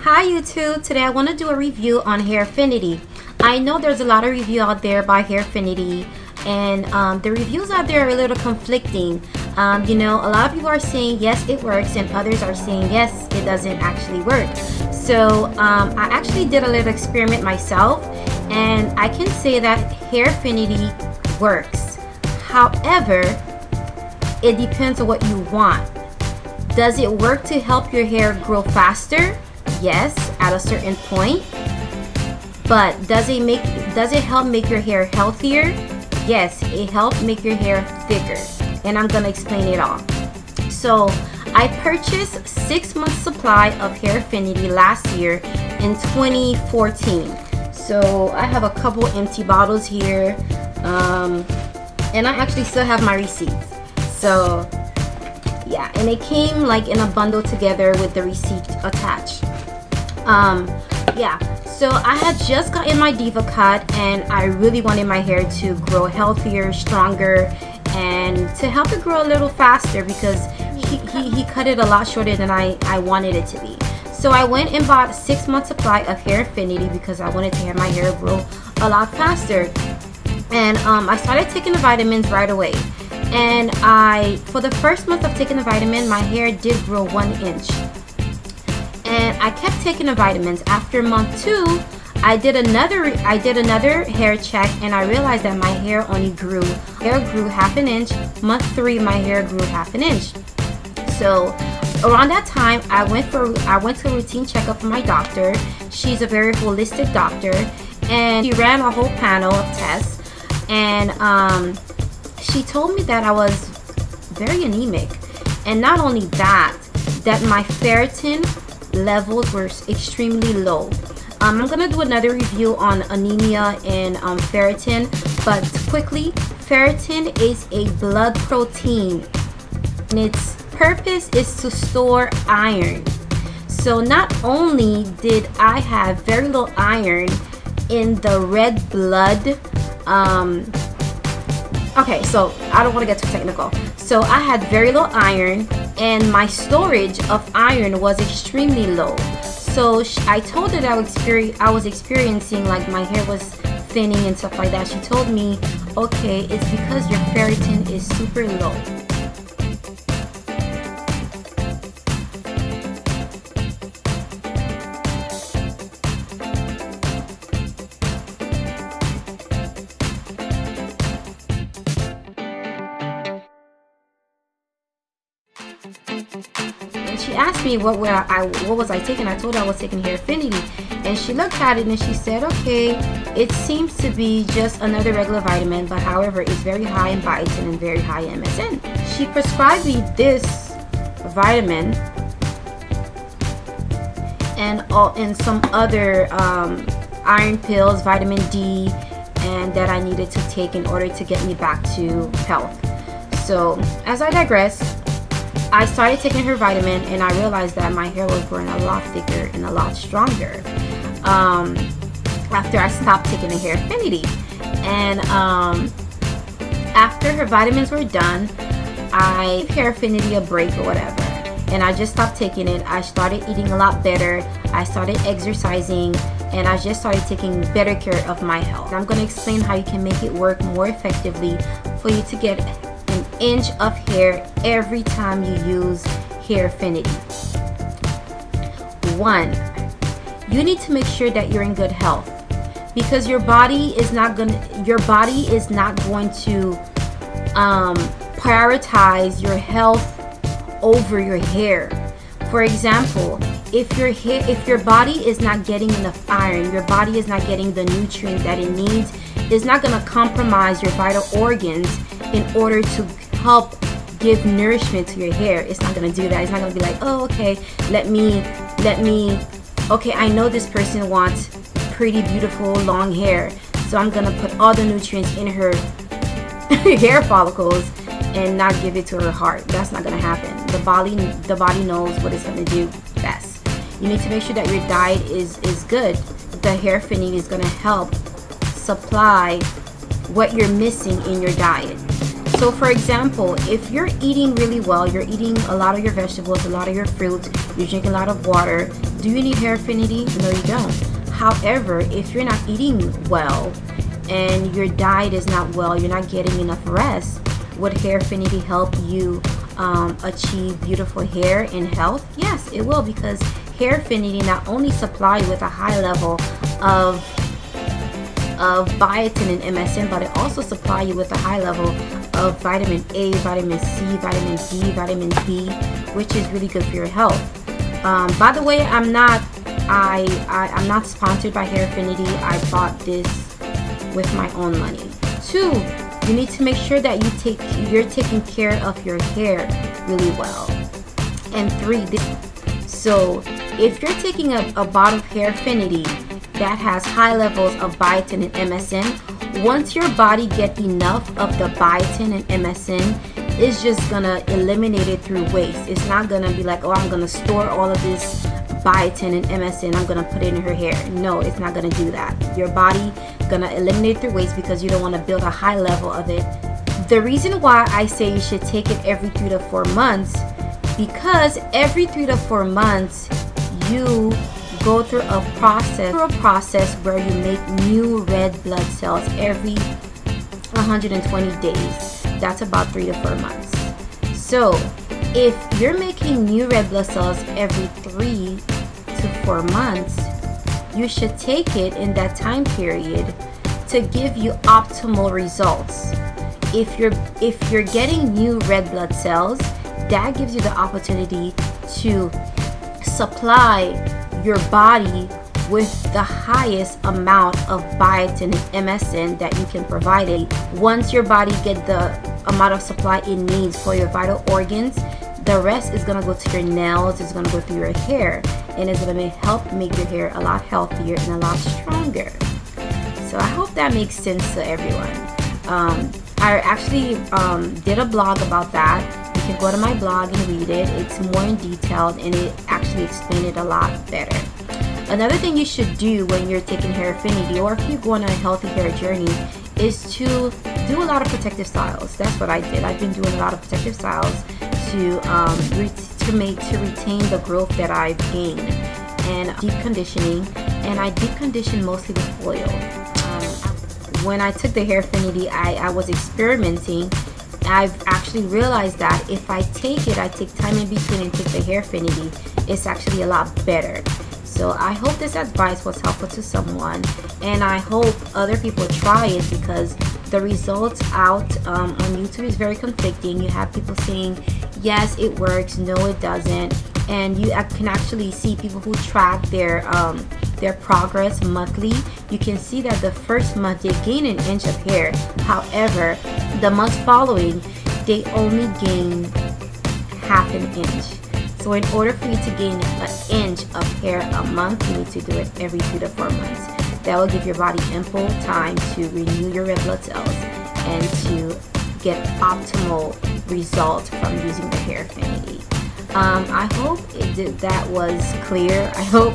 Hi YouTube, today I want to do a review on Hairfinity. I know there's a lot of review out there by Hairfinity, and the reviews out there are a little conflicting. You know, a lot of people are saying yes it works, and others are saying yes it doesn't actually work. So I actually did a little experiment myself, and I can say that Hairfinity works. However, it depends on what you want. Does it work to help your hair grow faster? Yes, at a certain point. But does it help make your hair healthier? Yes, it helps make your hair thicker, and I'm gonna explain it all. So I purchased 6 months supply of Hairfinity last year in 2014. So I have a couple empty bottles here, and I actually still have my receipts. So yeah, and it came like in a bundle together with the receipt attached. Yeah, so I had just gotten my diva cut, and I really wanted my hair to grow healthier, stronger, and to help it grow a little faster, because he cut it a lot shorter than I wanted it to be. So I went and bought 6 months supply of Hairfinity because I wanted to have my hair grow a lot faster. And I started taking the vitamins right away. And for the first month of taking the vitamin, my hair did grow 1 inch. And I kept taking the vitamins. After month 2, I did another hair check, and I realized that my hair grew half an inch. Month 3, my hair grew half an inch. So around that time, I went to a routine checkup for my doctor. She's a very holistic doctor, and she ran a whole panel of tests, and she told me that I was very anemic, and not only that my ferritin levels were extremely low. I'm gonna do another review on anemia and ferritin, but quickly, ferritin is a blood protein, and its purpose is to store iron. So not only did I have very little iron in the red blood, okay, so I don't want to get too technical. So I had very low iron, and my storage of iron was extremely low. So I told her that I was experiencing, like, my hair was thinning and stuff like that. She told me, okay, it's because your ferritin is super low. And she asked me what was I taking. I told her I was taking Hairfinity, and she looked at it and she said, okay, it seems to be just another regular vitamin, but however, it's very high in biotin and very high in MSM. She prescribed me this vitamin and some other iron pills, vitamin D, and that I needed to take in order to get me back to health. So as I digress, I started taking her vitamin, and I realized that my hair was growing a lot thicker and a lot stronger after I stopped taking the Hairfinity. And after her vitamins were done, I gave Hairfinity a break or whatever, and I just stopped taking it. I started eating a lot better. I started exercising, and I just started taking better care of my health. I'm going to explain how you can make it work more effectively for you to get an inch of hair every time you use Hairfinity. 1, you need to make sure that you're in good health, because your body is not going to prioritize your health over your hair. For example, if your body is not getting enough iron, your body is not getting the nutrients that it needs, it's not going to compromise your vital organs in order to help give nourishment to your hair. It's not going to do that. It's not going to be like, oh, okay, let me, okay, I know this person wants pretty, beautiful, long hair, so I'm going to put all the nutrients in her hair follicles and not give it to her heart. That's not going to happen. The body knows what it's going to do best. You need to make sure that your diet is good. The Hairfinity is going to help supply what you're missing in your diet. So for example, if you're eating really well, you're eating a lot of your vegetables, a lot of your fruit, you're drinking a lot of water, Do you need Hairfinity? No, you don't. However, if you're not eating well and your diet is not well, you're not getting enough rest, would Hairfinity help you achieve beautiful hair and health? Yes, it will, because Hairfinity not only supply you with a high level of biotin and MSM, but it also supply you with a high level of vitamin A, vitamin C, vitamin D, vitamin B, which is really good for your health. By the way, I'm not sponsored by Hairfinity. I bought this with my own money. 2, you need to make sure that you're taking care of your hair really well. And 3, so if you're taking a bottle of Hairfinity that has high levels of biotin and MSM, once your body get enough of the biotin and MSM, it's just gonna eliminate it through waste. It's not gonna be like, oh, I'm gonna store all of this biotin and MSM, I'm gonna put it in her hair. No, it's not gonna do that. Your body gonna eliminate it through waste because you don't want to build a high level of it. The reason why I say you should take it every 3 to 4 months, because every 3 to 4 months you go through a process where you make new red blood cells every 120 days. That's about 3 to 4 months. So if you're making new red blood cells every 3 to 4 months, you should take it in that time period to give you optimal results. If you're getting new red blood cells, that gives you the opportunity to supply your body with the highest amount of biotin and MSM that you can provide it. Once your body get the amount of supply it needs for your vital organs, the rest is gonna go to your nails, it's gonna go through your hair, and it's gonna help make your hair a lot healthier and a lot stronger. So I hope that makes sense to everyone. I actually did a blog about that. You can go to my blog and read it. It's more in detail and it actually explained it a lot better. Another thing you should do when you're taking Hairfinity, or if you're going on a healthy hair journey, is to do a lot of protective styles. That's what I did. I've been doing a lot of protective styles to retain the growth that I've gained, and deep conditioning. And I deep condition mostly with oil. When I took the Hairfinity, I was experimenting. I've actually realized that if I take time in between and take the Hairfinity, it's actually a lot better. So I hope this advice was helpful to someone, and I hope other people try it, because the results out on YouTube is very conflicting. You have people saying, yes, it works, no, it doesn't, and you can actually see people who track their progress monthly. You can see that the first month they gain an inch of hair. However, the months following, they only gain half an inch. So in order for you to gain an inch of hair a month, you need to do it every 2 to 4 months. That will give your body ample time to renew your red blood cells and to get optimal results from using the Hairfinity. I hope that was clear. I hope,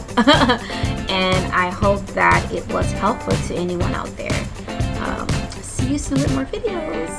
and I hope that it was helpful to anyone out there. See you soon with more videos.